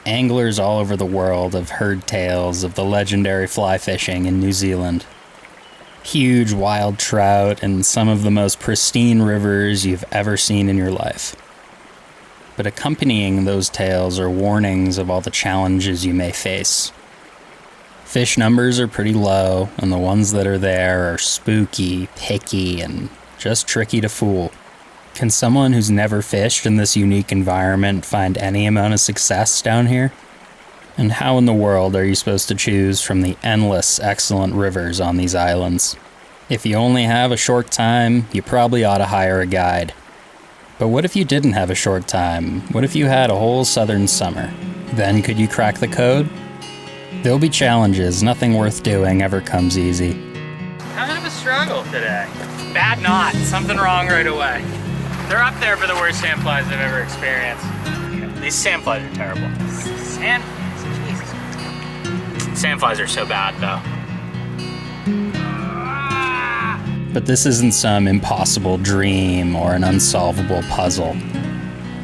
Anglers all over the world have heard tales of the legendary fly fishing in New Zealand. Huge wild trout and some of the most pristine rivers you've ever seen in your life. But accompanying those tales are warnings of all the challenges you may face. Fish numbers are pretty low, and the ones that are there are spooky, picky, and just tricky to fool. Can someone who's never fished in this unique environment find any amount of success down here? And how in the world are you supposed to choose from the endless, excellent rivers on these islands? If you only have a short time, you probably ought to hire a guide. But what if you didn't have a short time? What if you had a whole southern summer? Then could you crack the code? There'll be challenges. Nothing worth doing ever comes easy. Kind of a struggle today. Bad knot. Something wrong right away. They're up there for the worst sandflies I've ever experienced. These sandflies are terrible. Sandflies are so bad, though. But this isn't some impossible dream or an unsolvable puzzle.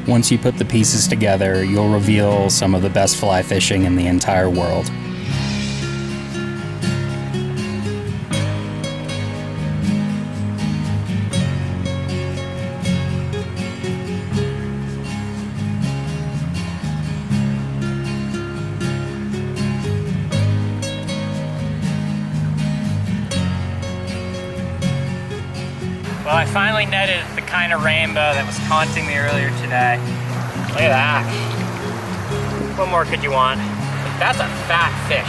Once you put the pieces together, you'll reveal some of the best fly fishing in the entire world. Well, I finally netted the kind of rainbow that was taunting me earlier today. Look at that. What more could you want? That's a fat fish.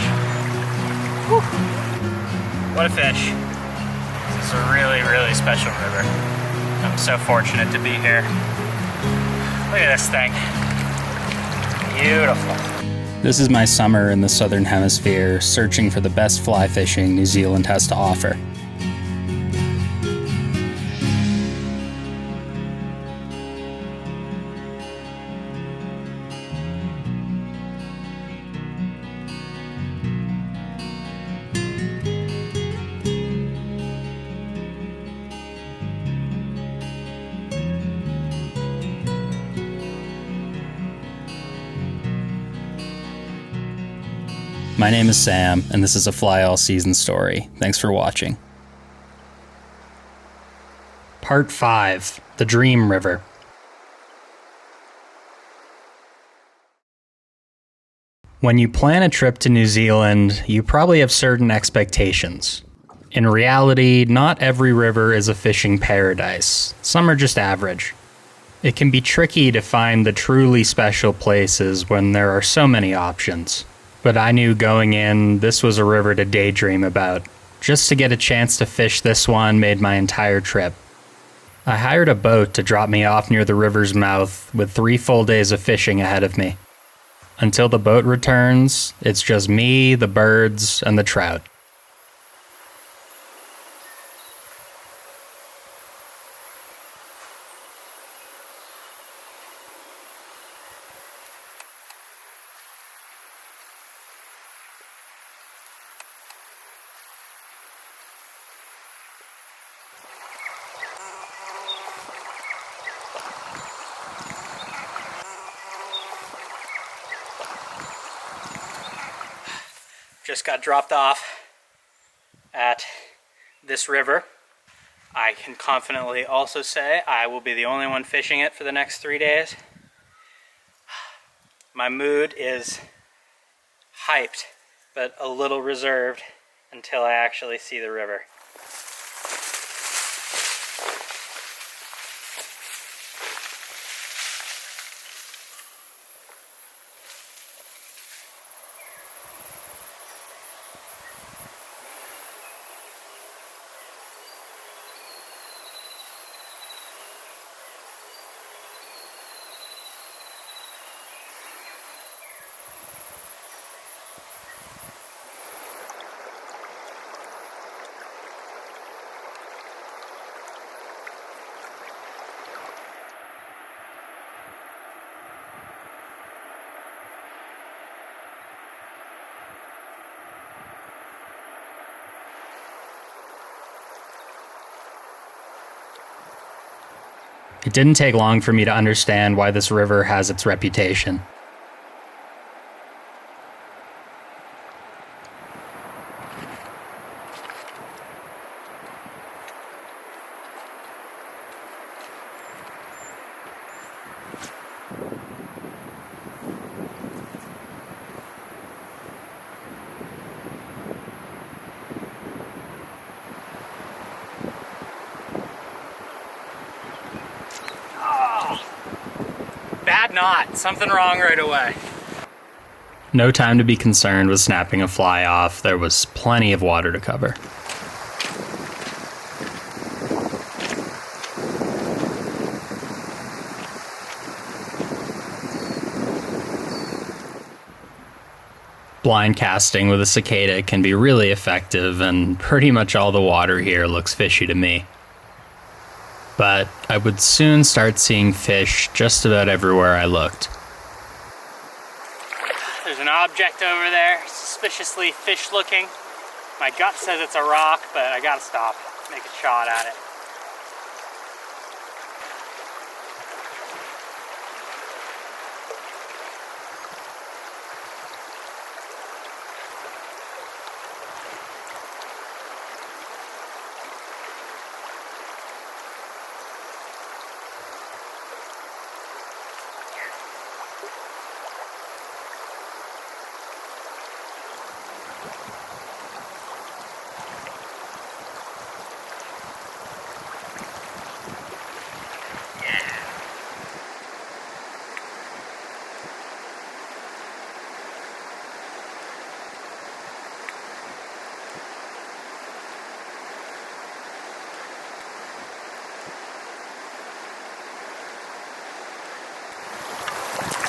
Whew. What a fish. This is a really, really special river. I'm so fortunate to be here. Look at this thing. Beautiful. This is my summer in the Southern Hemisphere, searching for the best fly fishing New Zealand has to offer. My name is Sam, and this is a Fly All Season story. Thanks for watching. Part 5, The Dream River. When you plan a trip to New Zealand, you probably have certain expectations. In reality, not every river is a fishing paradise. Some are just average. It can be tricky to find the truly special places when there are so many options. But I knew going in, this was a river to daydream about. Just to get a chance to fish this one made my entire trip. I hired a boat to drop me off near the river's mouth with 3 full days of fishing ahead of me. Until the boat returns, it's just me, the birds, and the trout. Just got dropped off at this river. I can confidently also say I will be the only one fishing it for the next 3 days. My mood is hyped, but a little reserved until I actually see the river. It didn't take long for me to understand why this river has its reputation. not. Something wrong right away. No time to be concerned with snapping a fly off. There was plenty of water to cover. Blind casting with a cicada can be really effective, and pretty much all the water here looks fishy to me. But I would soon start seeing fish just about everywhere I looked. There's an object over there, suspiciously fish-looking. My gut says it's a rock, but I gotta stop, make a shot at it.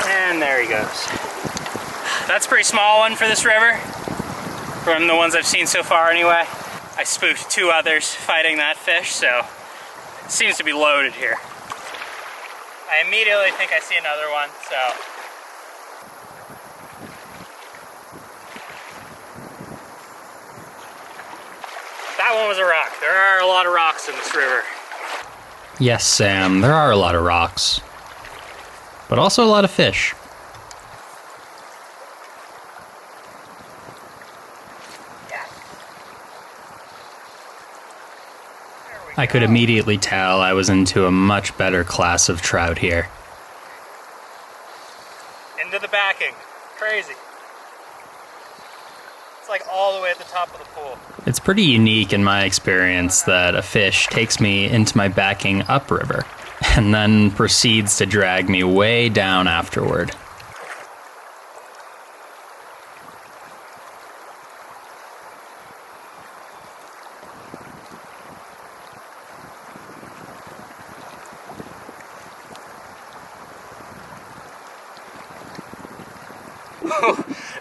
And there he goes. That's a pretty small one for this river, from the ones I've seen so far anyway. I spooked 2 others fighting that fish, so it seems to be loaded here. I immediately think I see another one, so. That one was a rock. There are a lot of rocks in this river. Yes, Sam, there are a lot of rocks. But also a lot of fish. I could immediately tell I was into a much better class of trout here. Into the backing. Crazy. It's like all the way at the top of the pool. It's pretty unique in my experience that a fish takes me into my backing upriver and then proceeds to drag me way down afterward.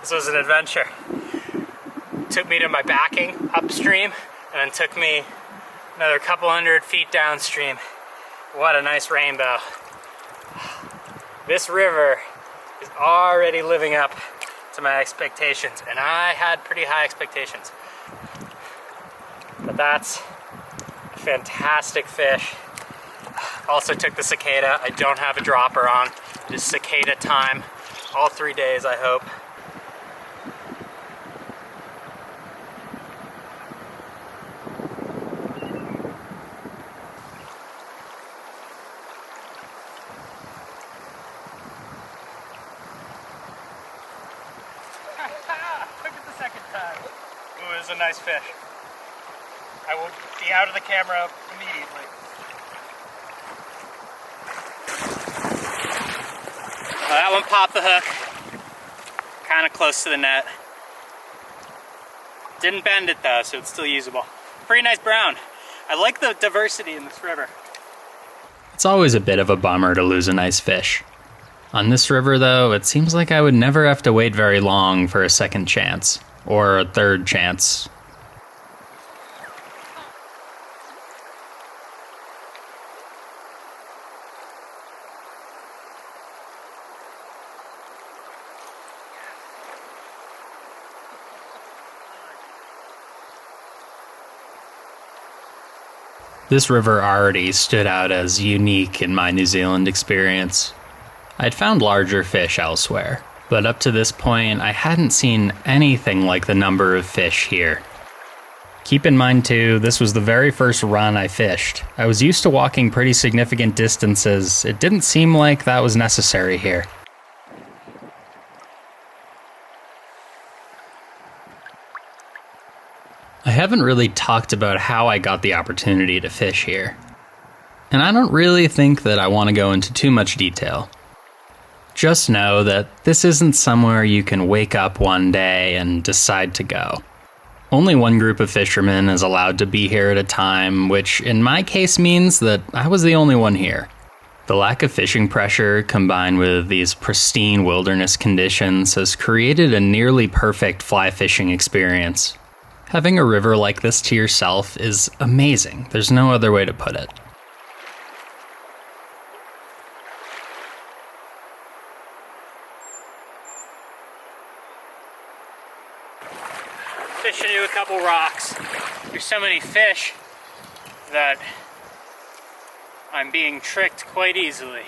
This was an adventure. Took me to my backing upstream and then took me another couple 100 feet downstream. What a nice rainbow. This river is already living up to my expectations, and I had pretty high expectations. But that's a fantastic fish. Also took the cicada. I don't have a dropper on. It is cicada time. All 3 days, I hope. Took it the second time. Ooh, it was a nice fish. I will be out of the camera immediately. Well, that one popped the hook, kind of close to the net. Didn't bend it though, so it's still usable. Pretty nice brown. I like the diversity in this river. It's always a bit of a bummer to lose a nice fish. On this river though, it seems like I would never have to wait very long for a second chance, or a third chance. This river already stood out as unique in my New Zealand experience. I'd found larger fish elsewhere, but up to this point I hadn't seen anything like the number of fish here. Keep in mind too, this was the very first run I fished. I was used to walking pretty significant distances. It didn't seem like that was necessary here. I haven't really talked about how I got the opportunity to fish here. And I don't really think that I want to go into too much detail. Just know that this isn't somewhere you can wake up one day and decide to go. Only one group of fishermen is allowed to be here at a time, which in my case means that I was the only one here. The lack of fishing pressure combined with these pristine wilderness conditions has created a nearly perfect fly fishing experience. Having a river like this to yourself is amazing. There's no other way to put it. Fishing into a couple rocks. There's so many fish that I'm being tricked quite easily.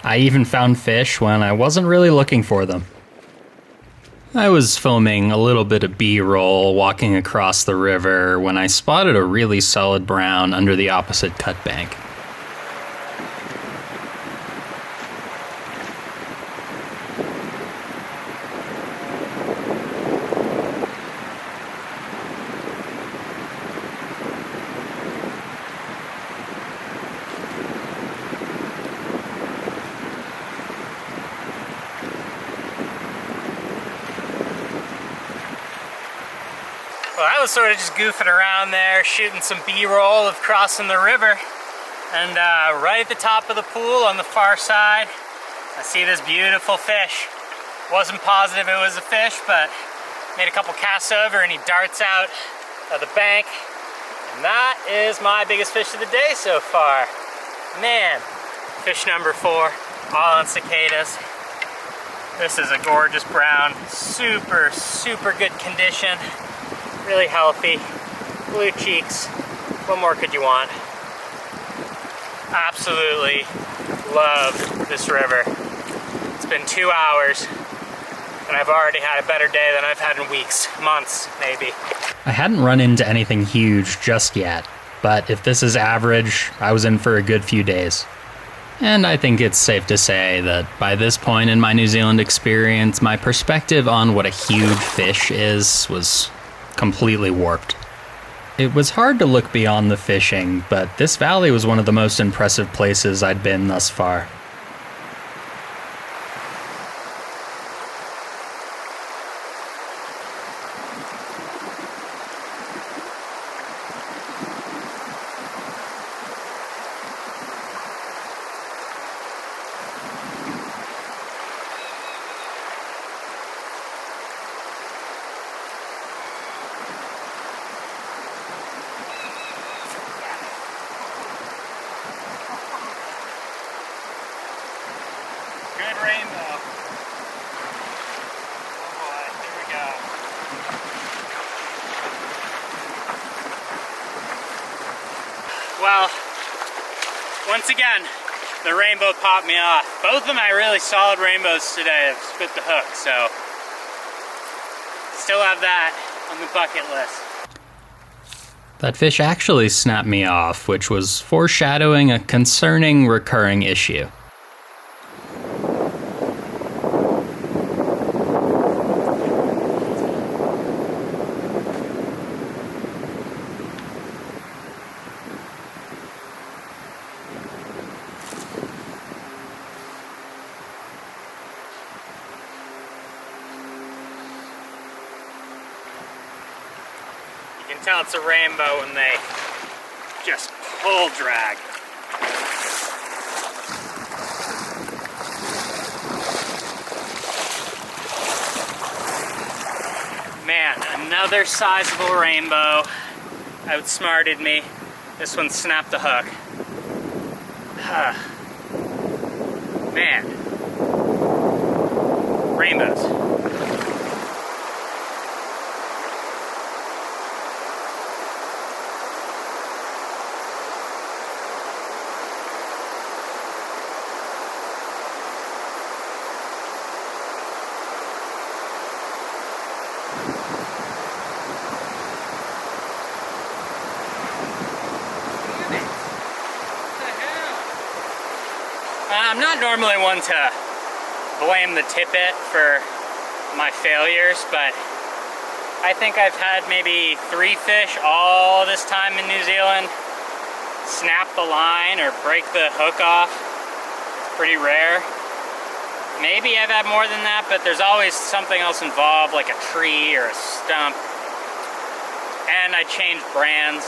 I even found fish when I wasn't really looking for them. I was filming a little bit of B-roll walking across the river when I spotted a really solid brown under the opposite cut bank. Well, I was sort of just goofing around there, shooting some B-roll of crossing the river. And right at the top of the pool on the far side, I see this beautiful fish. Wasn't positive it was a fish, but made a couple casts over and he darts out of the bank. And that is my biggest fish of the day so far. Man, fish number 4, all on cicadas. This is a gorgeous brown, super, super good condition. Really healthy, blue cheeks. What more could you want? Absolutely love this river. It's been 2 hours and I've already had a better day than I've had in weeks, months, maybe. I hadn't run into anything huge just yet, but if this is average, I was in for a good few days. And I think it's safe to say that by this point in my New Zealand experience, my perspective on what a huge fish is was completely warped. It was hard to look beyond the fishing, but this valley was one of the most impressive places I'd been thus far. Good rainbow. Oh boy, here we go. Well, once again, the rainbow popped me off. Both of my really solid rainbows today have spit the hook, so still have that on the bucket list. That fish actually snapped me off, which was foreshadowing a concerning recurring issue. You can tell it's a rainbow when they just pull drag. Man, another sizable rainbow outsmarted me. This one snapped the hook. Man. Rainbows. I'm not normally one to blame the tippet for my failures, but I think I've had maybe 3 fish all this time in New Zealand snap the line or break the hook off. It's pretty rare. Maybe I've had more than that, but there's always something else involved, like a tree or a stump. And I changed brands.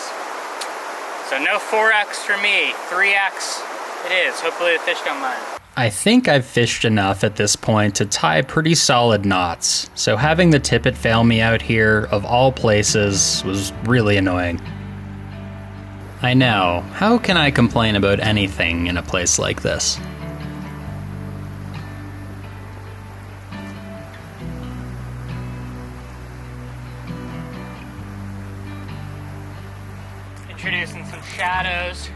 So no 4X for me, 3X it is. Hopefully the fish don't mind. I think I've fished enough at this point to tie pretty solid knots, so having the tippet fail me out here, of all places, was really annoying. I know, how can I complain about anything in a place like this? Introducing some shadows.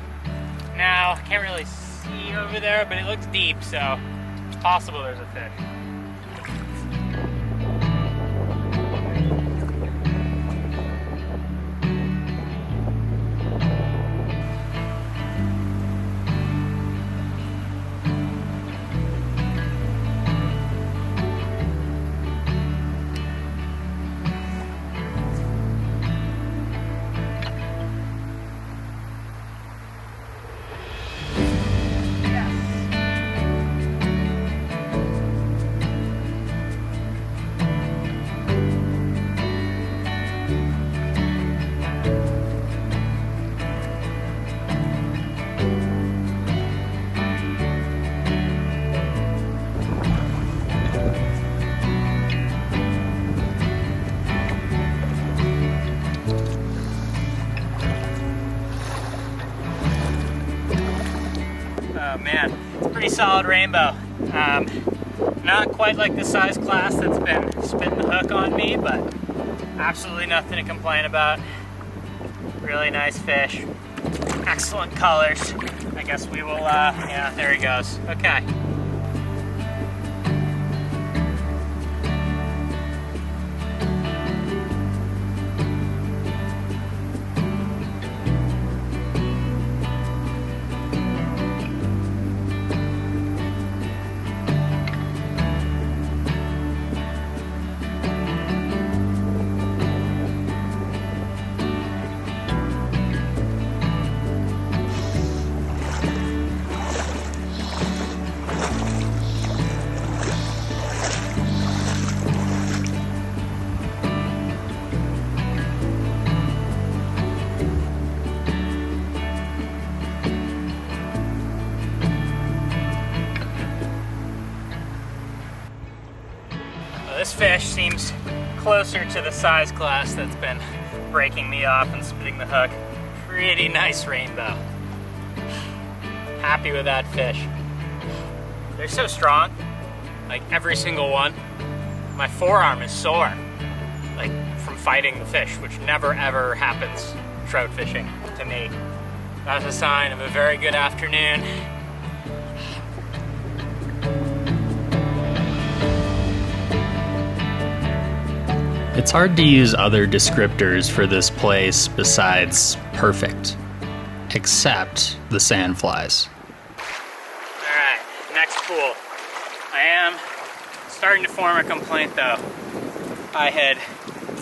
Now, I can't really see over there, but it looks deep, so it's possible there's a fish. Oh man, it's a pretty solid rainbow. Not quite like the size class that's been spitting the hook on me, but absolutely nothing to complain about. Really nice fish. Excellent colors. I guess we will, yeah, there he goes. Okay. This fish seems closer to the size class that's been breaking me off and spitting the hook. Pretty nice rainbow. Happy with that fish. They're so strong, like every single one. My forearm is sore, like from fighting the fish, which never ever happens trout fishing to me. That's a sign of a very good afternoon. It's hard to use other descriptors for this place besides perfect. Except the sandflies. Alright, next pool. I am starting to form a complaint though. I had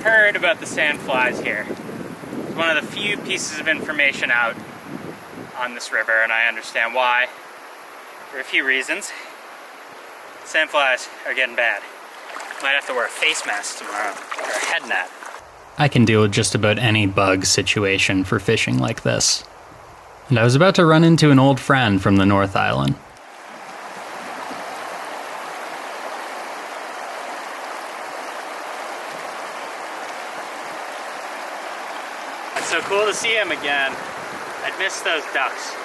heard about the sandflies here. It's one of the few pieces of information out on this river, and I understand why. For a few reasons. Sandflies are getting bad. Might have to wear a face mask tomorrow, or a head net. I can deal with just about any bug situation for fishing like this. And I was about to run into an old friend from the North Island. It's so cool to see him again. I'd missed those ducks.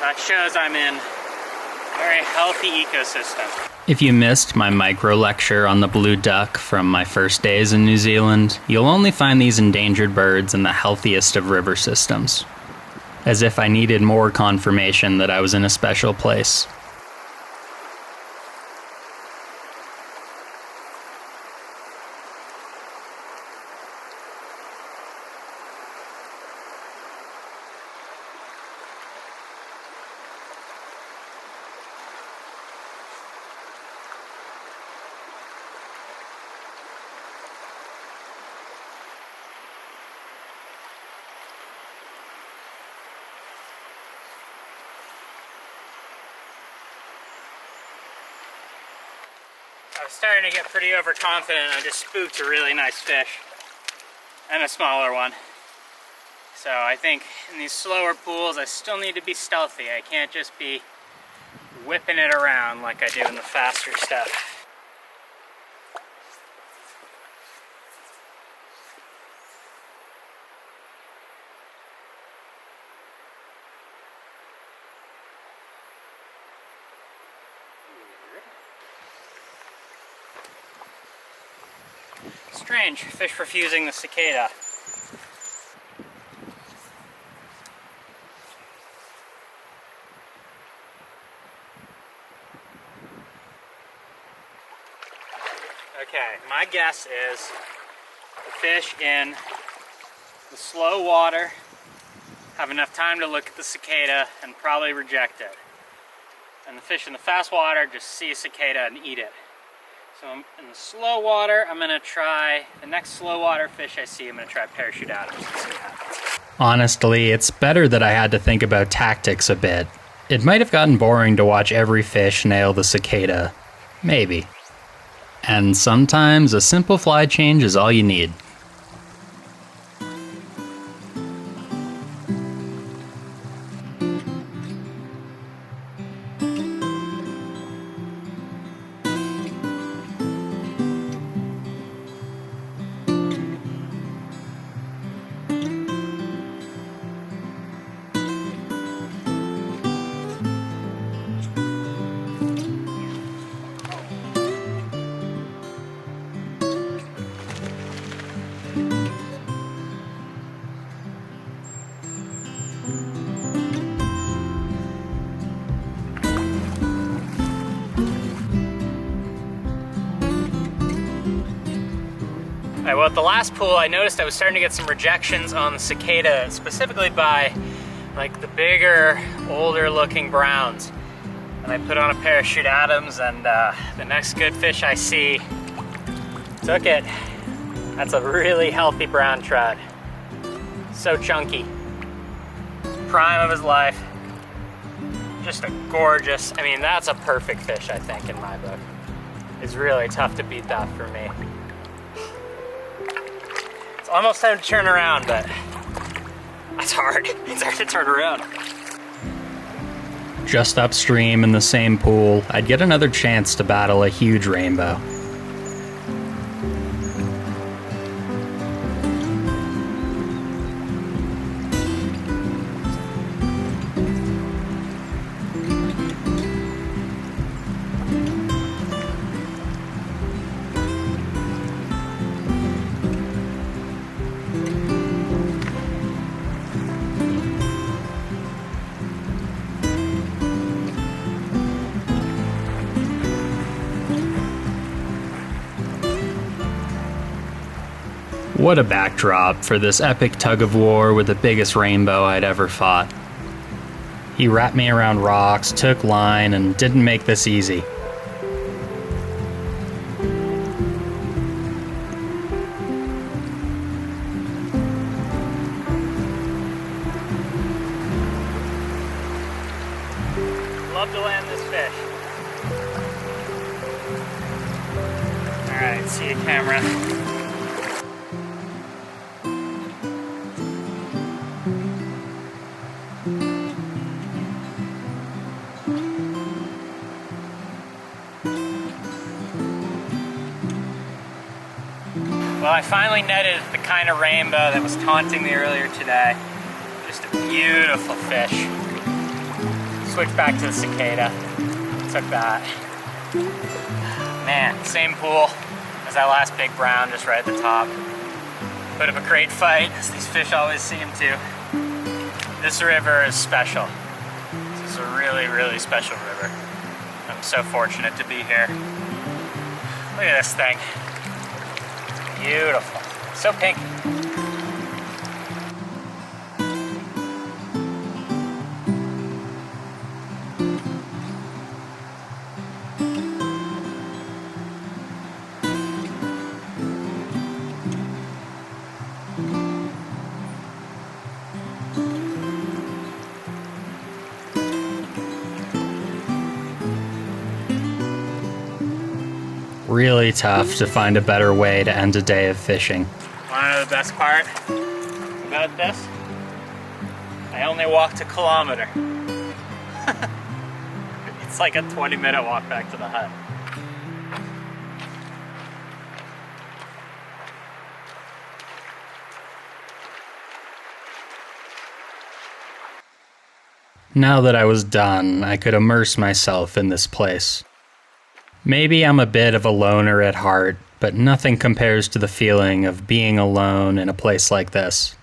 That shows I'm in a very healthy ecosystem. If you missed my micro lecture on the blue duck from my first days in New Zealand, you'll only find these endangered birds in the healthiest of river systems. As if I needed more confirmation that I was in a special place. was starting to get pretty overconfident. I just spooked a really nice fish and a smaller one. So I think in these slower pools, I still need to be stealthy. I can't just be whipping it around like I do in the faster stuff. Strange, fish refusing the cicada. Okay, my guess is the fish in the slow water have enough time to look at the cicada and probably reject it. And the fish in the fast water just see a cicada and eat it. So in the slow water, I'm gonna try, the next slow water fish I see, I'm gonna try parachute out and see what happens. Honestly, it's better that I had to think about tactics a bit. It might have gotten boring to watch every fish nail the cicada. Maybe. And sometimes a simple fly change is all you need. Alright, well at the last pool I noticed I was starting to get some rejections on the cicada, specifically by like the bigger, older looking browns. And I put on a pair of shoot Adams and the next good fish I see took it. That's a really healthy brown trout. So chunky. Prime of his life. Just a gorgeous, I mean that's a perfect fish I think in my book. It's really tough to beat that for me. It's almost time to turn around, but that's hard. It's hard to turn around. Just upstream in the same pool, I'd get another chance to battle a huge rainbow. What a backdrop for this epic tug-of-war with the biggest rainbow I'd ever fought. He wrapped me around rocks, took line, and didn't make this easy. Love to land this fish. Alright, see you, camera. Well, I finally netted the kind of rainbow that was taunting me earlier today. Just a beautiful fish. Switched back to the cicada. Took that. Man, same pool as that last big brown, just right at the top. Put up a great fight, as these fish always seem to. This river is special. This is a really, really special river. I'm so fortunate to be here. Look at this thing. Beautiful. So pink. really tough to find a better way to end a day of fishing. Wanna know the best part about this? I only walked a kilometer. It's like a 20-minute walk back to the hut. Now that I was done, I could immerse myself in this place. Maybe I'm a bit of a loner at heart, but nothing compares to the feeling of being alone in a place like this.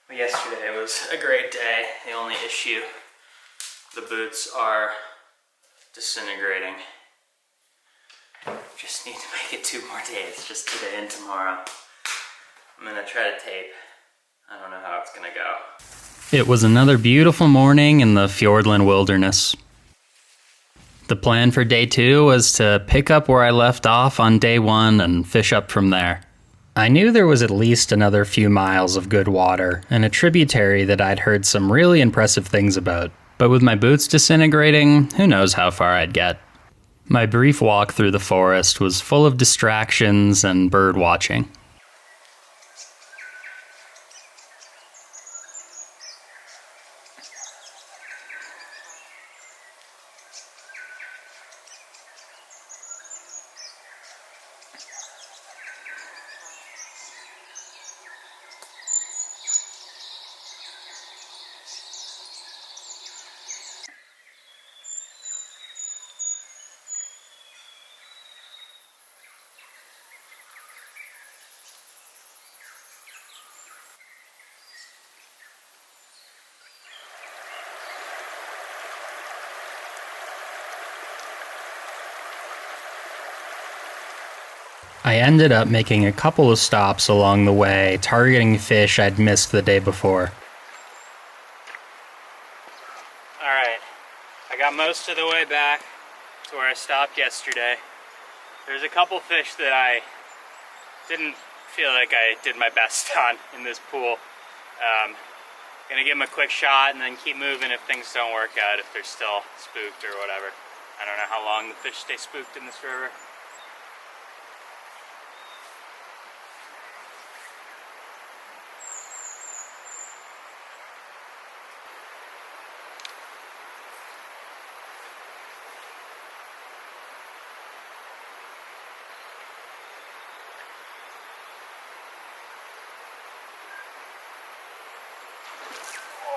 Yesterday was a great day. The only issue, the boots are disintegrating. Just need to make it 2 more days, just today and tomorrow. I'm gonna try to tape. I don't know how it's gonna go. It was another beautiful morning in the Fiordland wilderness. The plan for day 2 was to pick up where I left off on day 1 and fish up from there. I knew there was at least another few miles of good water and a tributary that I'd heard some really impressive things about, but with my boots disintegrating, who knows how far I'd get. My brief walk through the forest was full of distractions and bird watching. I ended up making a couple of stops along the way, targeting fish I'd missed the day before. Alright, I got most of the way back to where I stopped yesterday. There's a couple fish that I didn't feel like I did my best on in this pool. Gonna give them a quick shot and then keep moving if things don't work out, if they're still spooked or whatever. I don't know how long the fish stay spooked in this river.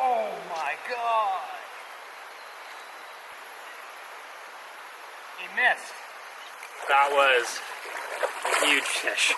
Oh my God! He missed. That was a huge fish.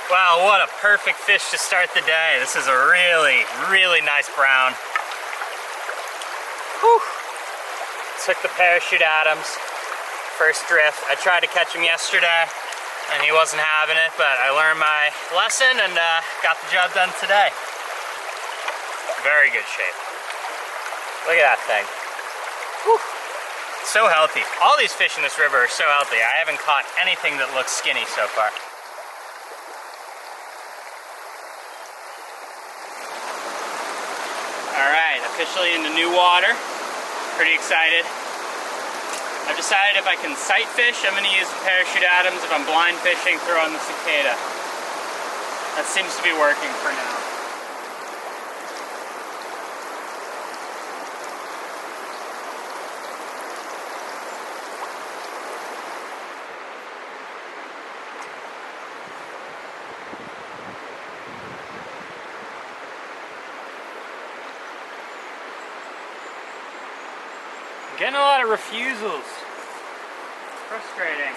Wow, what a perfect fish to start the day. This is a really, really nice brown. Whew. Took the parachute Adams, first drift. I tried to catch him yesterday and he wasn't having it, but I learned my lesson and got the job done today. Very good shape. Look at that thing. Whew. So healthy. All these fish in this river are so healthy. I haven't caught anything that looks skinny so far. Alright, officially into new water. Pretty excited. I've decided if I can sight fish, I'm going to use the parachute Adams. If I'm blind fishing, throw on the cicada. That seems to be working for now. Getting a lot of refusals. Frustrating.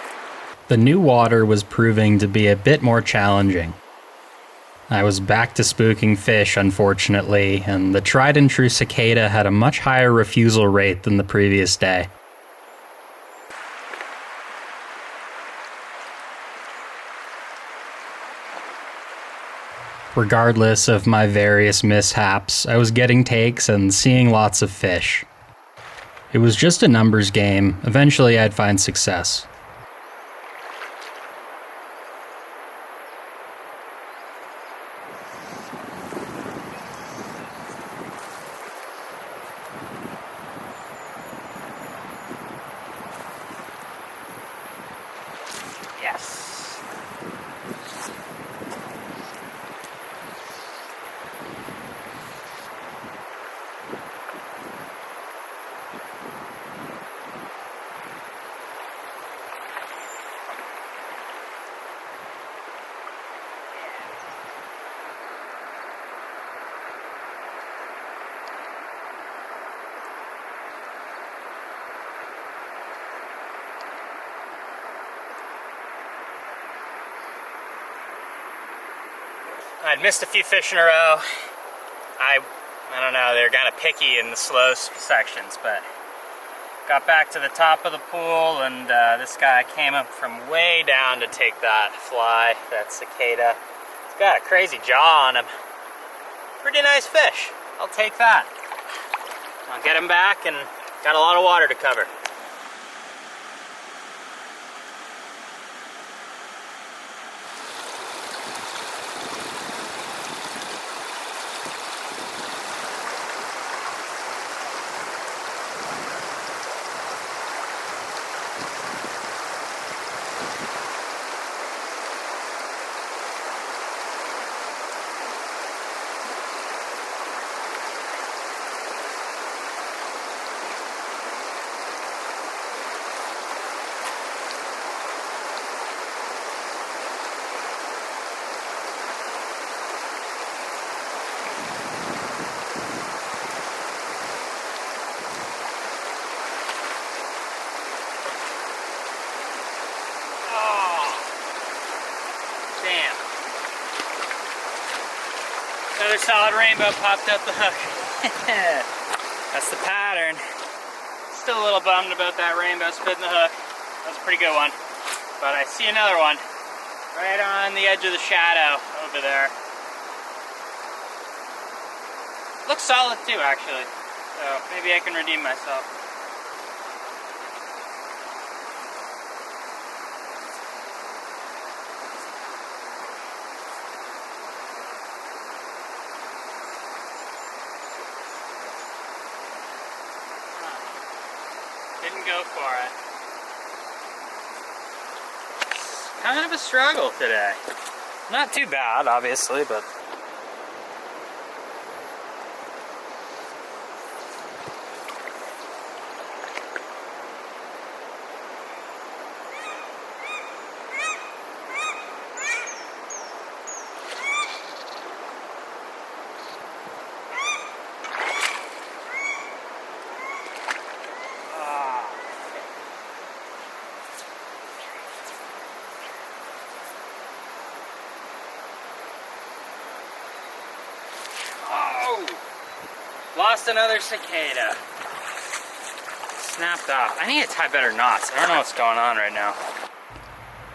The new water was proving to be a bit more challenging. I was back to spooking fish, unfortunately, and the tried and true cicada had a much higher refusal rate than the previous day. Regardless of my various mishaps, I was getting takes and seeing lots of fish. It was just a numbers game. Eventually I'd find success. Yes. I'd missed a few fish in a row. I don't know, they're kind of picky in the slow sections, but got back to the top of the pool, and this guy came up from way down to take that fly, that cicada. He's got a crazy jaw on him. Pretty nice fish. I'll take that. I'll get him back, and got a lot of water to cover. Another solid rainbow popped up the hook. That's the pattern. Still a little bummed about that rainbow spitting the hook. That was a pretty good one. But I see another one right on the edge of the shadow over there. Looks solid too, actually. So maybe I can redeem myself. Didn't go for it. Kind of a struggle today. Not too bad, obviously, but... Lost another cicada. Snapped off. I need to tie better knots. I don't know what's going on right now.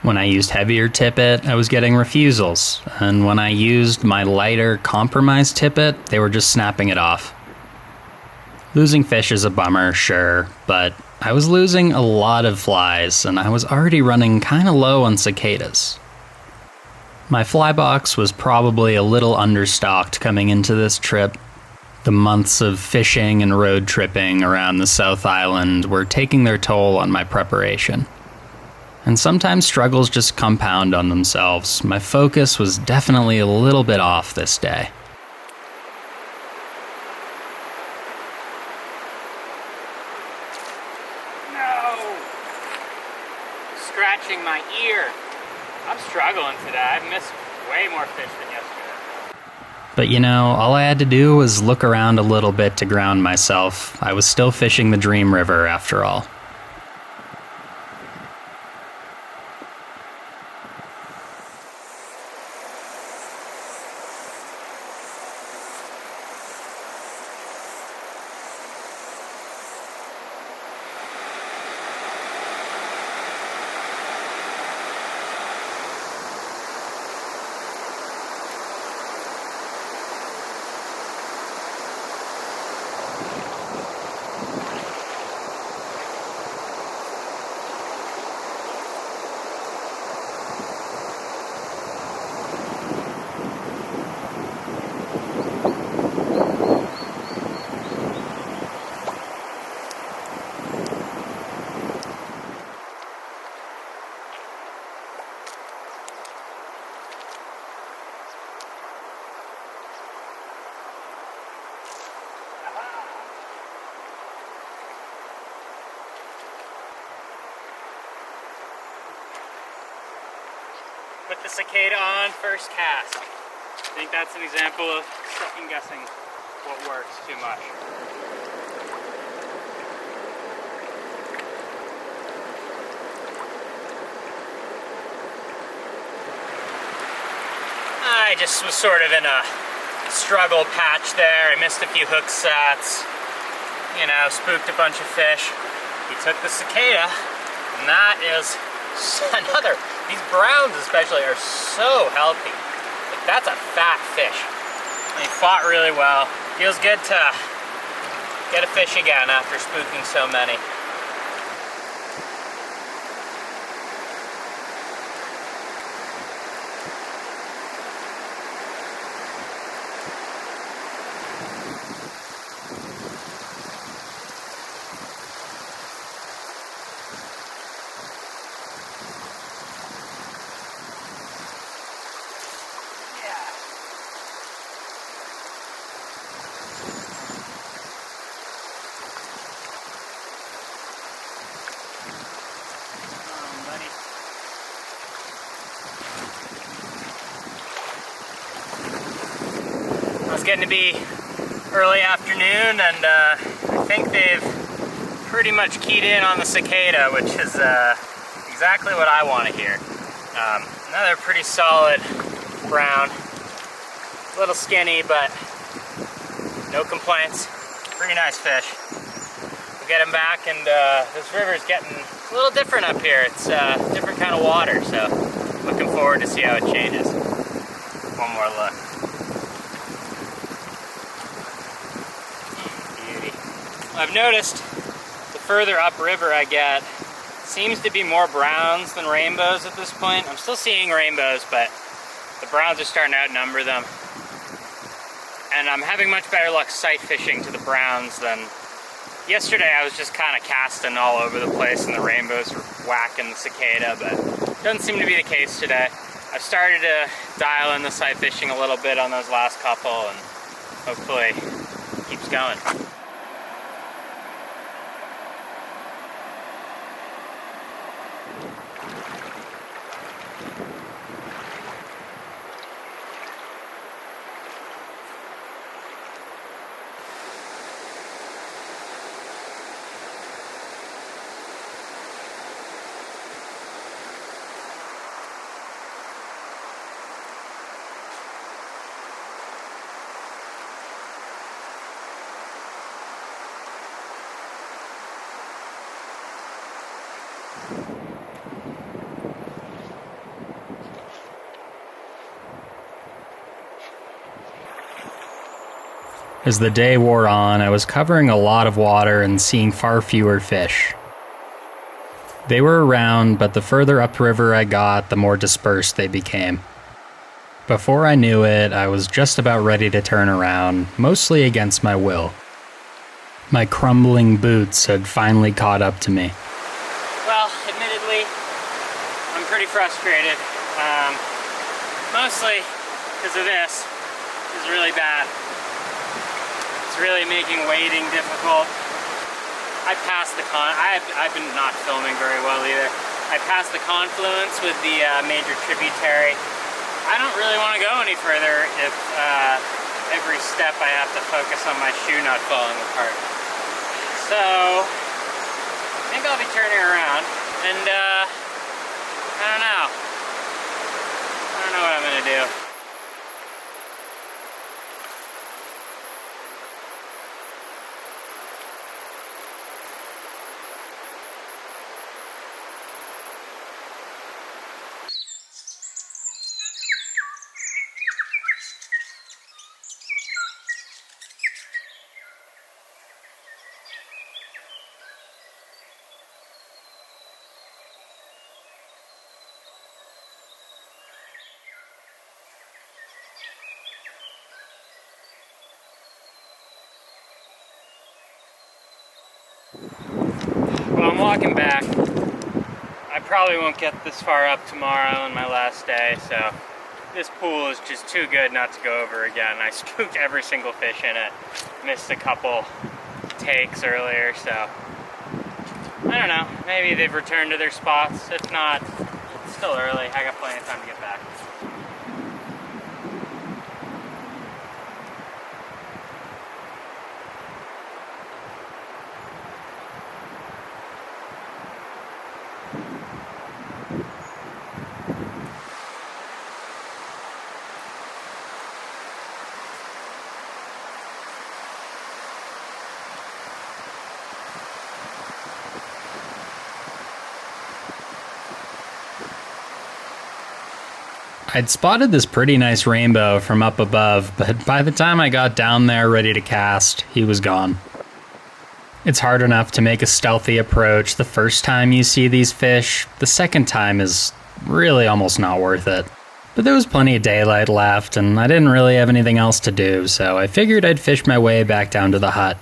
When I used heavier tippet, I was getting refusals. And when I used my lighter compromise tippet, they were just snapping it off. Losing fish is a bummer, sure, but I was losing a lot of flies, and I was already running kinda low on cicadas. My fly box was probably a little understocked coming into this trip. The months of fishing and road tripping around the South Island were taking their toll on my preparation. And sometimes struggles just compound on themselves. My focus was definitely a little bit off this day. No! Scratching my ear. I'm struggling today. I've missed way more fish than yesterday. But you know, all I had to do was look around a little bit to ground myself. I was still fishing the Dream River after all. Put the cicada on first cast. I think that's an example of second guessing what works too much. I just was sort of in a struggle patch there. I missed a few hook sets, you know, spooked a bunch of fish. He took the cicada, and that is another. These browns especially are so healthy. Like, that's a fat fish. And he fought really well. Feels good to get a fish again after spooking so many. It's getting to be early afternoon, and I think they've pretty much keyed in on the cicada, which is exactly what I want to hear. Another pretty solid brown, a little skinny, but no complaints. Pretty nice fish. We'll get him back, and this river's getting a little different up here. It's a different kind of water, so looking forward to see how it changes. One more look. I've noticed the further upriver I get, seems to be more browns than rainbows at this point. I'm still seeing rainbows, but the browns are starting to outnumber them. And I'm having much better luck sight fishing to the browns than yesterday. I was just kind of casting all over the place and the rainbows were whacking the cicada, but it doesn't seem to be the case today. I've started to dial in the sight fishing a little bit on those last couple, and hopefully it keeps going. As the day wore on, I was covering a lot of water and seeing far fewer fish. They were around, but the further upriver I got, the more dispersed they became. Before I knew it, I was just about ready to turn around, mostly against my will. My crumbling boots had finally caught up to me. Well, admittedly, I'm pretty frustrated. Mostly because of this. It's really bad. It's really making wading difficult. I passed the I've been not filming very well either. I passed the confluence with the major tributary. I don't really want to go any further if every step I have to focus on my shoe not falling apart. So I think I'll be turning around, and I don't know. I don't know what I'm gonna do. Well, I'm walking back. I probably won't get this far up tomorrow on my last day, so this pool is just too good not to go over again. I spooked every single fish in it. Missed a couple takes earlier, so I don't know. Maybe they've returned to their spots. If not, it's still early. I got plenty of time to get back. I'd spotted this pretty nice rainbow from up above, but by the time I got down there ready to cast, he was gone. It's hard enough to make a stealthy approach the first time you see these fish. The second time is really almost not worth it. But there was plenty of daylight left, and I didn't really have anything else to do, so I figured I'd fish my way back down to the hut.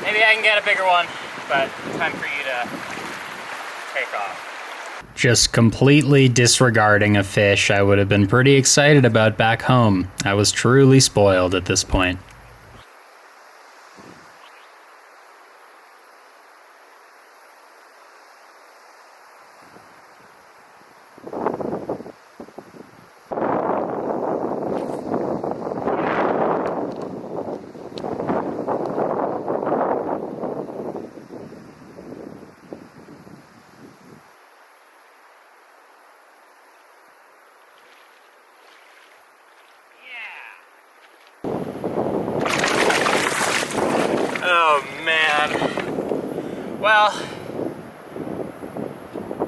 Maybe I can get a bigger one, but time for you to take off. Just completely disregarding a fish I would have been pretty excited about back home. I was truly spoiled at this point. Oh man. Well,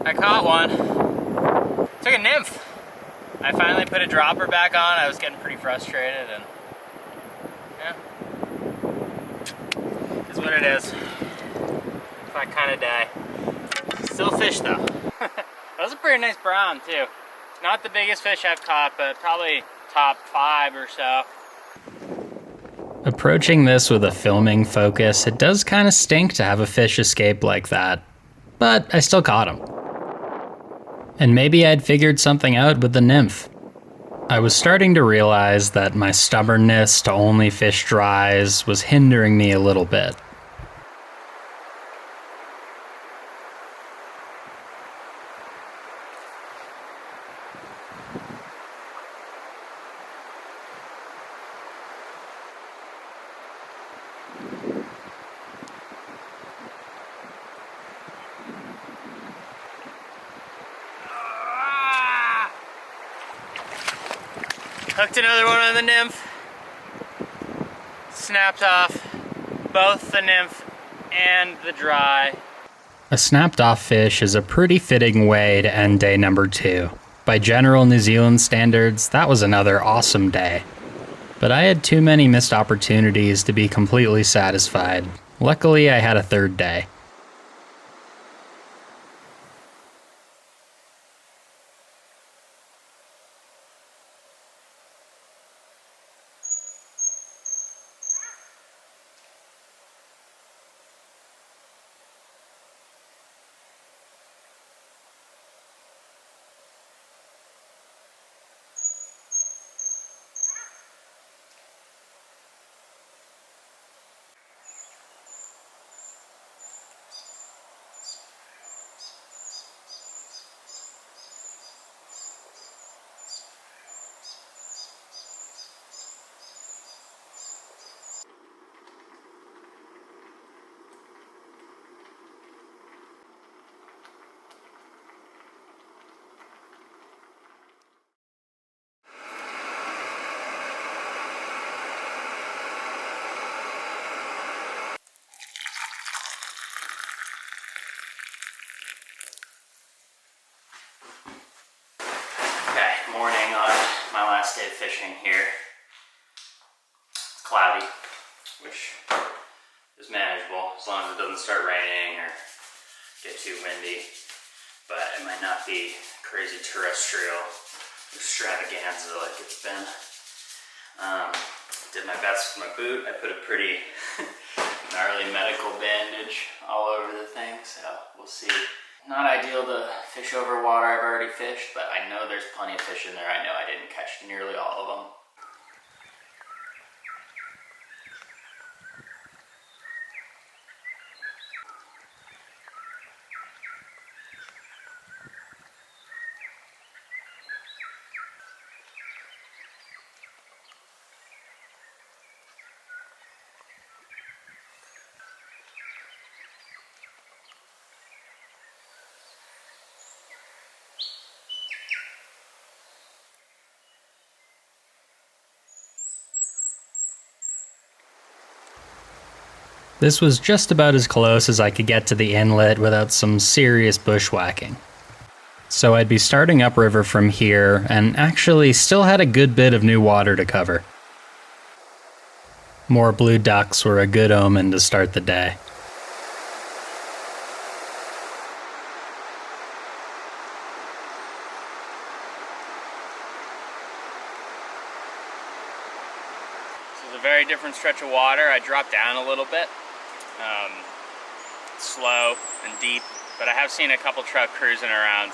I caught one. Took a nymph. I finally put a dropper back on. I was getting pretty frustrated, and yeah, is what it is. That kind of day. Still fish though. That was a pretty nice brown too. Not the biggest fish I've caught, but probably top 5 or so. Approaching this with a filming focus, it does kind of stink to have a fish escape like that. But I still caught him. And maybe I'd figured something out with the nymph. I was starting to realize that my stubbornness to only fish dries was hindering me a little bit. Hooked another one on the nymph. Snapped off both the nymph and the dry. A snapped off fish is a pretty fitting way to end day number 2. By general New Zealand standards, that was another awesome day. But I had too many missed opportunities to be completely satisfied. Luckily, I had a third day. Morning on my last day of fishing here. It's cloudy, which is manageable as long as it doesn't start raining or get too windy, but it might not be crazy terrestrial extravaganza like it's been. Did my best with my boot. I put a pretty gnarly medical bandage all over the thing, so we'll see. Not ideal to fish over water I've already fished, but I know there's plenty of fish in there. I know I didn't catch nearly all of them. This was just about as close as I could get to the inlet without some serious bushwhacking. So I'd be starting upriver from here, and actually still had a good bit of new water to cover. More blue ducks were a good omen to start the day. This is a very different stretch of water. I dropped down a little bit. Slow and deep, but I have seen a couple trout cruising around.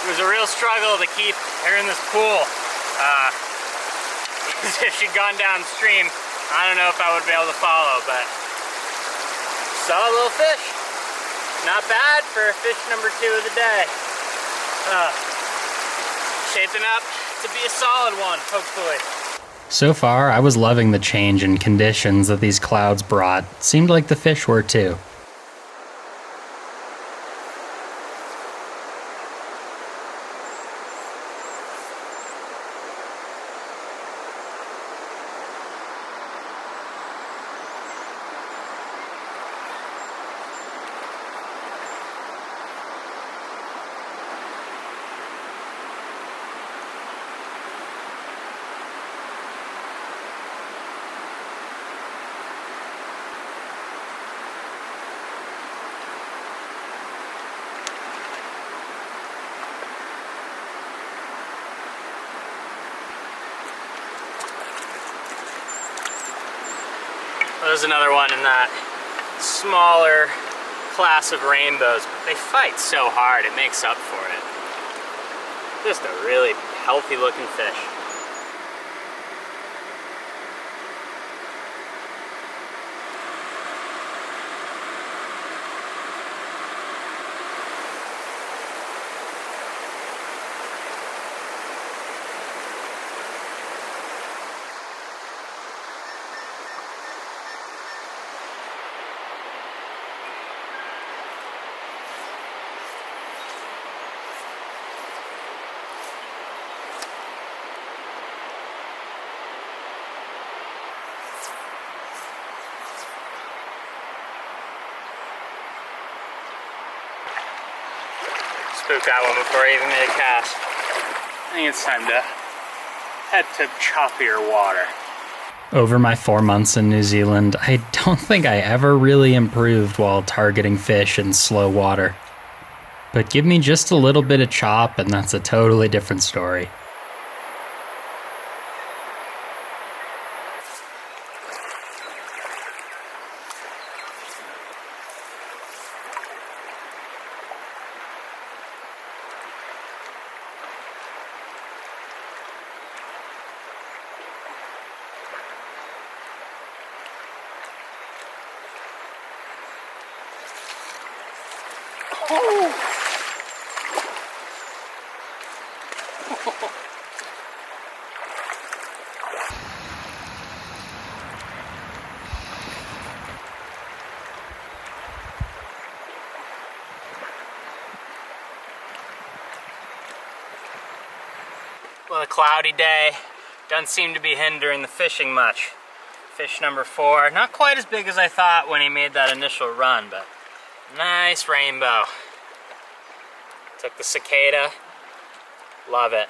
It was a real struggle to keep her in this pool. If she'd gone downstream, I don't know if I would be able to follow, but saw a little fish. Not bad for fish number 2 of the day. Shaping up to be a solid one, hopefully. So far, I was loving the change in conditions that these clouds brought. Seemed like the fish were too. There's another one in that smaller class of rainbows, but they fight so hard, it makes up for it. Just a really healthy looking fish. Spooked that one before I even made a cast. I think it's time to head to choppier water. Over my 4 months in New Zealand, I don't think I ever really improved while targeting fish in slow water. But give me just a little bit of chop and that's a totally different story. Well, a cloudy day doesn't seem to be hindering the fishing much. Fish number 4, not quite as big as I thought when he made that initial run, but nice rainbow. Took the cicada, love it.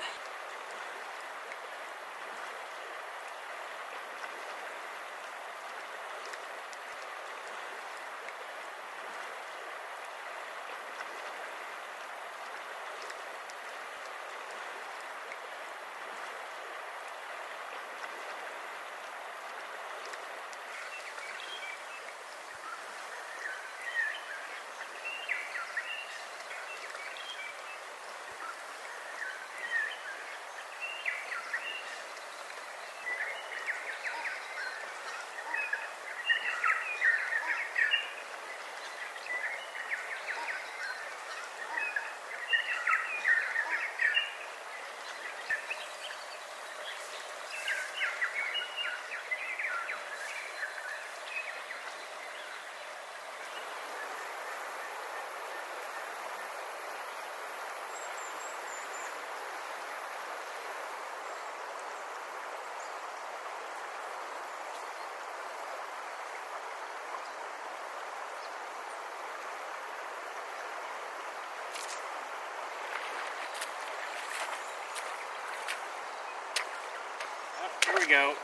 Here we go.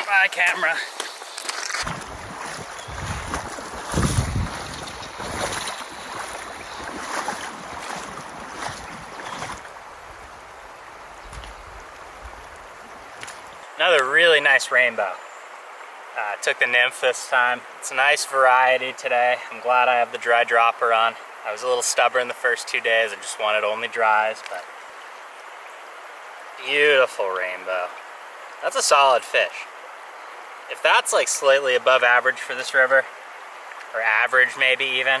Bye, camera. Another really nice rainbow. Took the nymph this time. It's a nice variety today. I'm glad I have the dry dropper on. I was a little stubborn the first 2 days. I just wanted only dries, but beautiful rainbow. That's a solid fish. If that's like slightly above average for this river, or average maybe even,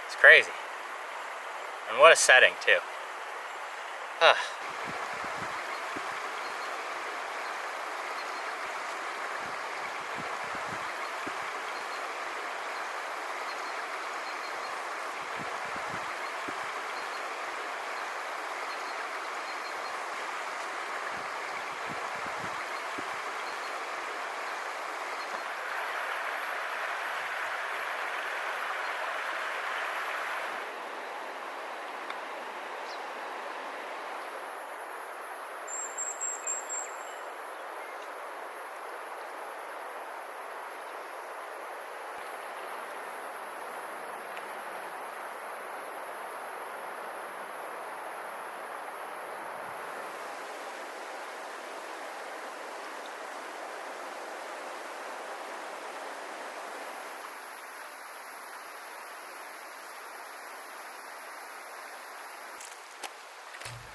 it's crazy. And what a setting too.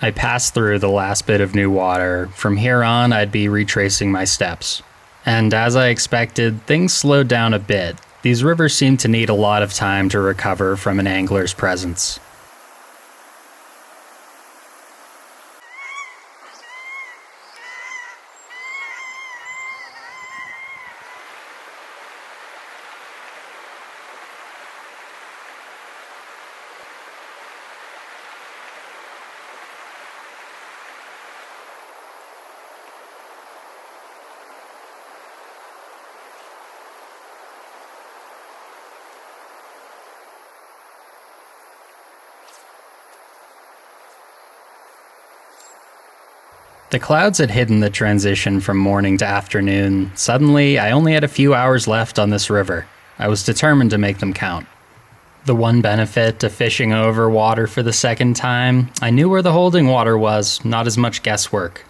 I passed through the last bit of new water. From here on, I'd be retracing my steps. And as I expected, things slowed down a bit. These rivers seem to need a lot of time to recover from an angler's presence. The clouds had hidden the transition from morning to afternoon. Suddenly, I only had a few hours left on this river. I was determined to make them count. The one benefit to fishing over water for the second time, I knew where the holding water was, not as much guesswork.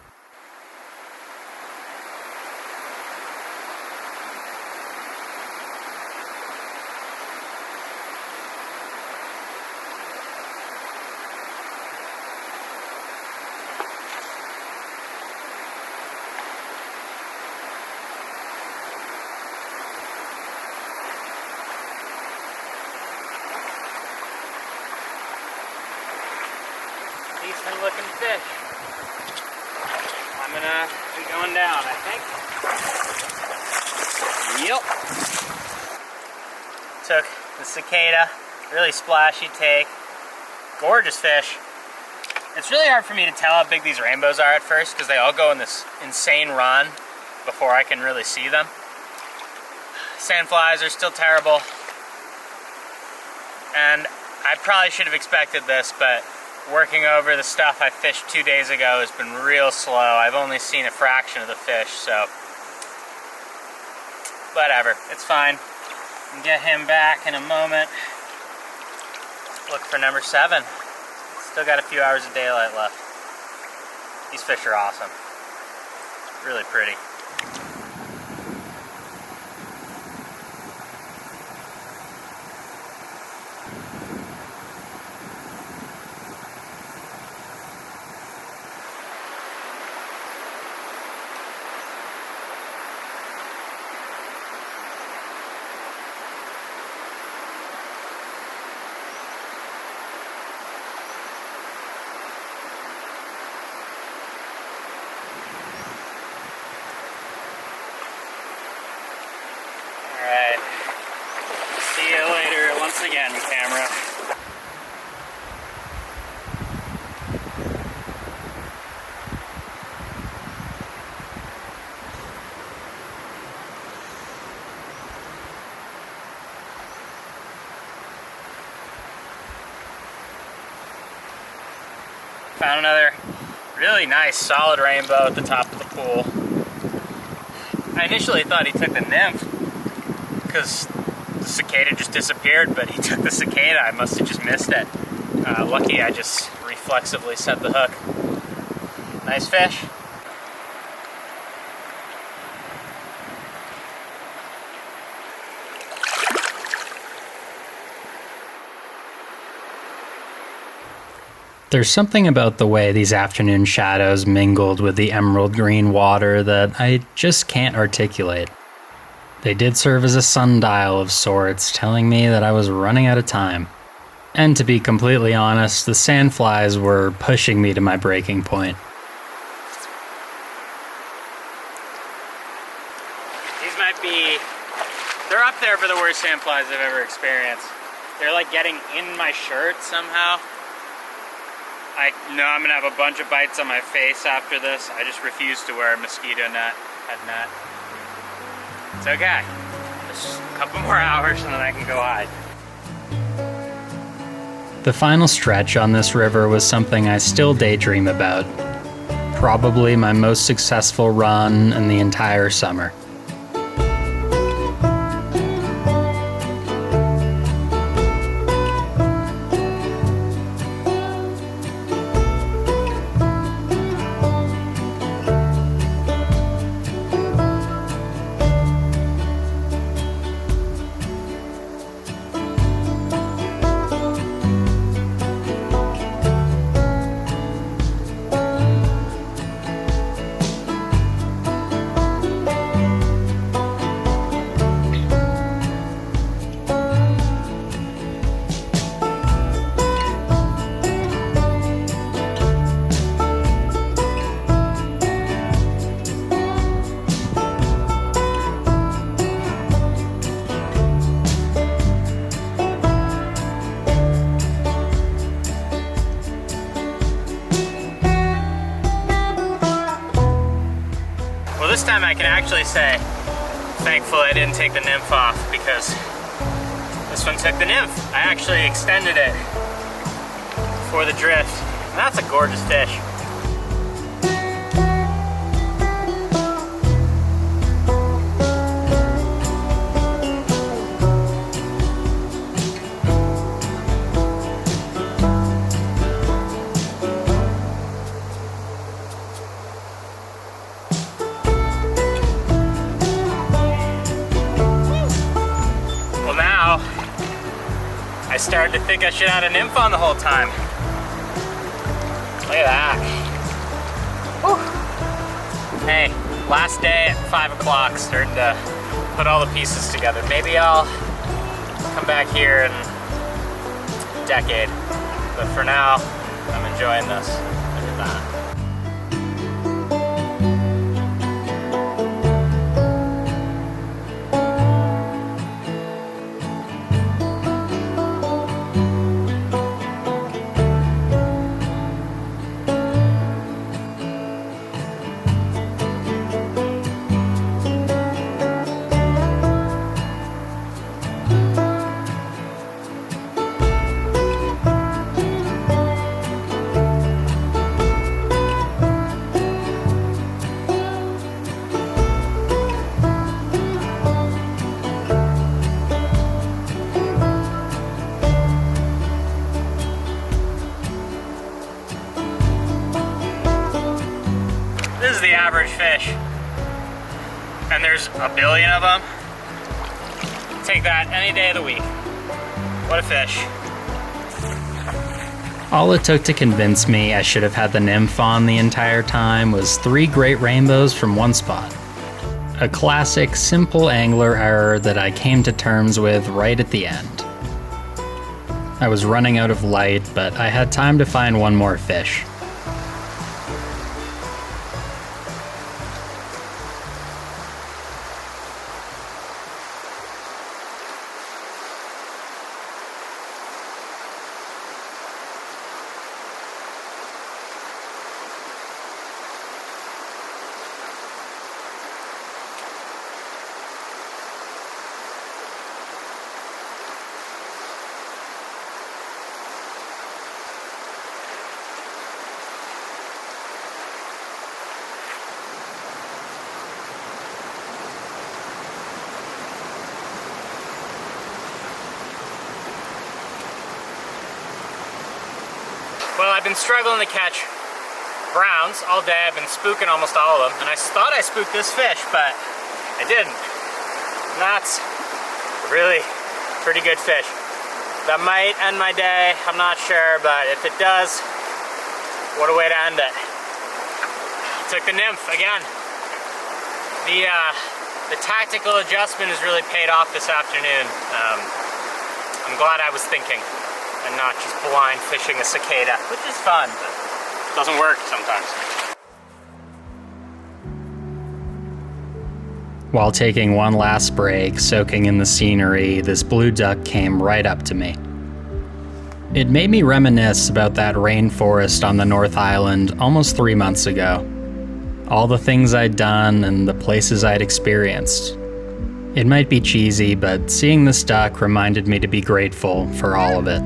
Decent looking fish. I'm gonna be going down, I think. Yep. Took the cicada, really splashy take. Gorgeous fish. It's really hard for me to tell how big these rainbows are at first because they all go in this insane run before I can really see them. Sandflies are still terrible. And I probably should have expected this, but working over the stuff I fished 2 days ago has been real slow. I've only seen a fraction of the fish, so whatever, it's fine. I'll get him back in a moment. Look for number 7. Still got a few hours of daylight left. These fish are awesome. Really pretty. See you later once again, camera. Found another really nice solid rainbow at the top of the pool. I initially thought he took the nymph because the cicada just disappeared, but he took the cicada. I must have just missed it. Lucky I just reflexively set the hook. Nice fish. There's something about the way these afternoon shadows mingled with the emerald green water that I just can't articulate. They did serve as a sundial of sorts, telling me that I was running out of time. And to be completely honest, the sandflies were pushing me to my breaking point. These might be, they're up there for the worst sandflies I've ever experienced. They're like getting in my shirt somehow. I know I'm gonna have a bunch of bites on my face after this. I just refuse to wear a mosquito net, head net. It's okay. Just a couple more hours and then I can go hide. The final stretch on this river was something I still daydream about. Probably my most successful run in the entire summer. This time I can actually say, thankfully I didn't take the nymph off because this one took the nymph. I actually extended it for the drift. And that's a gorgeous fish. started to think I should have had a nymph on the whole time. Look at that. Whew. Hey, last day at 5 o'clock, starting to put all the pieces together. Maybe I'll come back here in a decade. But for now, I'm enjoying this. Look at that. This is the average fish, and there's a billion of them. Take that any day of the week. What a fish. All it took to convince me I should have had the nymph on the entire time was 3 great rainbows from one spot. A classic, simple angler error that I came to terms with right at the end. I was running out of light, but I had time to find one more fish. Well, I've been struggling to catch browns all day. I've been spooking almost all of them, and I thought I spooked this fish, but I didn't. And that's a really pretty good fish. That might end my day, I'm not sure, but if it does, what a way to end it. Took the nymph again. The tactical adjustment has really paid off this afternoon. I'm glad I was thinking and not just blind fishing a cicada, which is fun, but it doesn't work sometimes. While taking one last break, soaking in the scenery, this blue duck came right up to me. It made me reminisce about that rainforest on the North Island almost 3 months ago. All the things I'd done and the places I'd experienced. It might be cheesy, but seeing this duck reminded me to be grateful for all of it.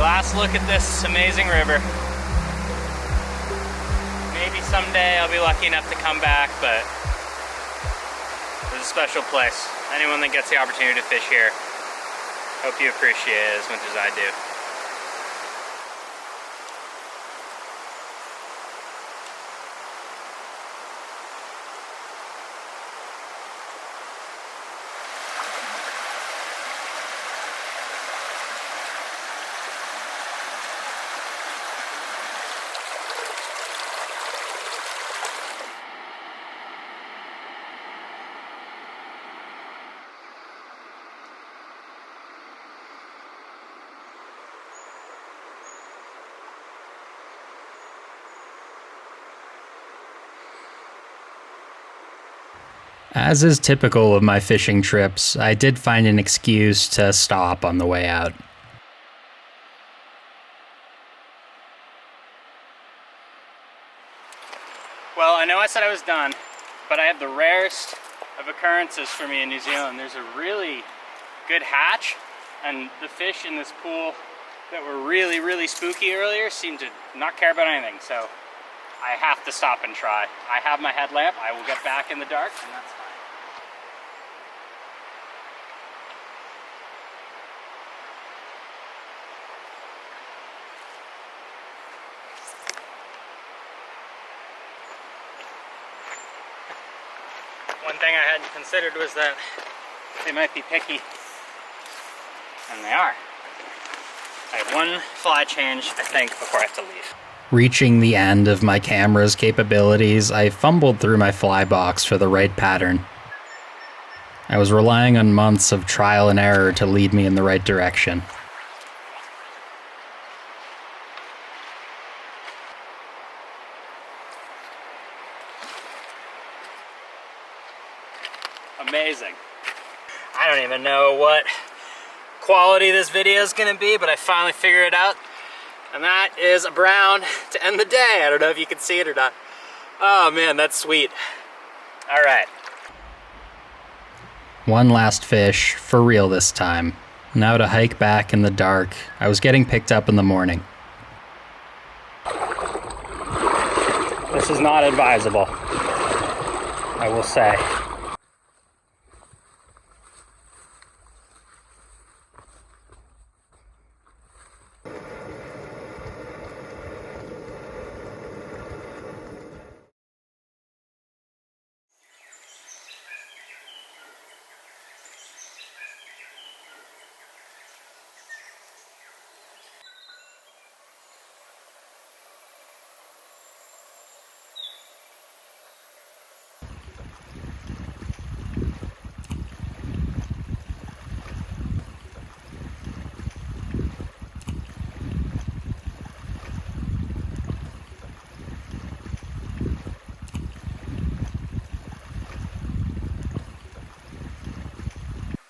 Last look at this amazing river. Maybe someday I'll be lucky enough to come back, but it's a special place. Anyone that gets the opportunity to fish here, hope you appreciate it as much as I do. As is typical of my fishing trips, I did find an excuse to stop on the way out. Well, I know I said I was done, but I have the rarest of occurrences for me in New Zealand. There's a really good hatch, and the fish in this pool that were really, really spooky earlier seem to not care about anything, so I have to stop and try. I have my headlamp. I will get back in the dark, and that's fine. One thing I hadn't considered was that they might be picky, and they are. I have one fly change, I think, before I have to leave. Reaching the end of my camera's capabilities, I fumbled through my fly box for the right pattern. I was relying on months of trial and error to lead me in the right direction. Amazing. I don't even know what quality this video is going to be, but I finally figured it out. And that is a brown to end the day. I don't know if you can see it or not. Oh man, that's sweet. All right. One last fish, for real this time. Now to hike back in the dark. I was getting picked up in the morning. This is not advisable, I will say.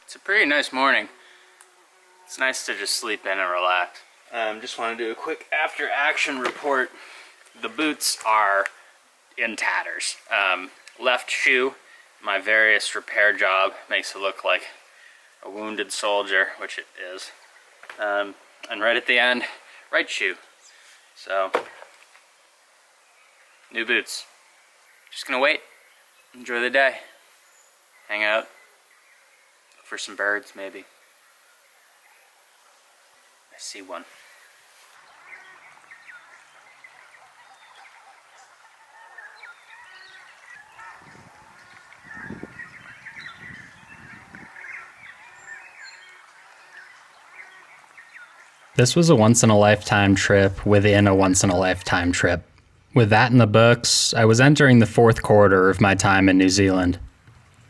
It's a pretty nice morning. It's nice to just sleep in and relax. Just want to do a quick after action report. The boots are in tatters. Left shoe, my various repair job makes it look like a wounded soldier, which it is. And right at the end, right shoe. So, new boots. Just gonna wait, enjoy the day, hang out, look for some birds maybe. I see one. This was a once-in-a-lifetime trip within a once-in-a-lifetime trip. With that in the books, I was entering the fourth quarter of my time in New Zealand.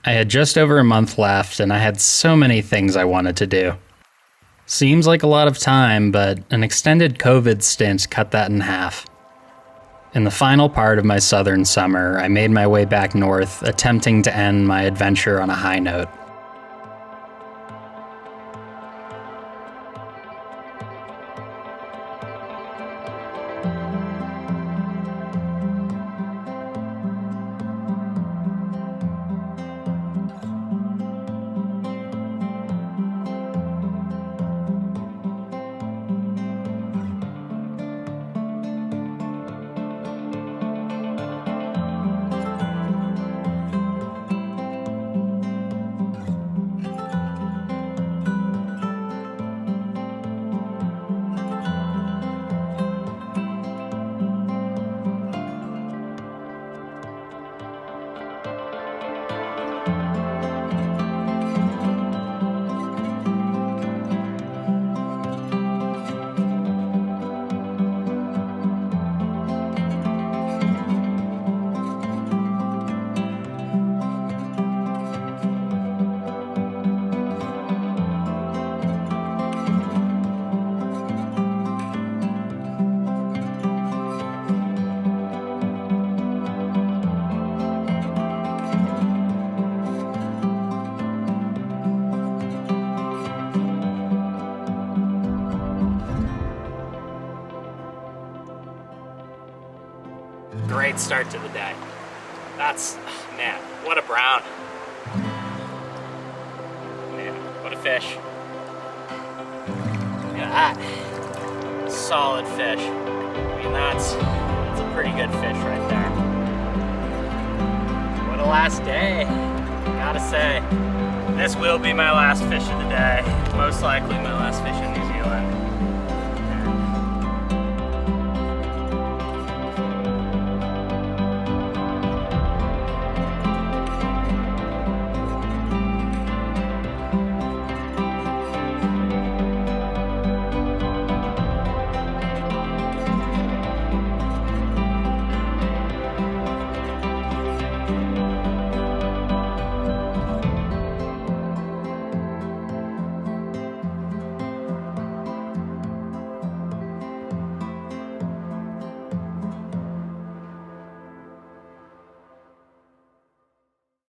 I had just over a month left, and I had so many things I wanted to do. Seems like a lot of time, but an extended COVID stint cut that in half. In the final part of my southern summer, I made my way back north, attempting to end my adventure on a high note. great start to the day. That's, man, what a brown. Man, what a fish. Look at that. Solid fish. I mean, that's a pretty good fish right there. What a last day. Gotta say, this will be my last fish of the day. Most likely my last fish of the day.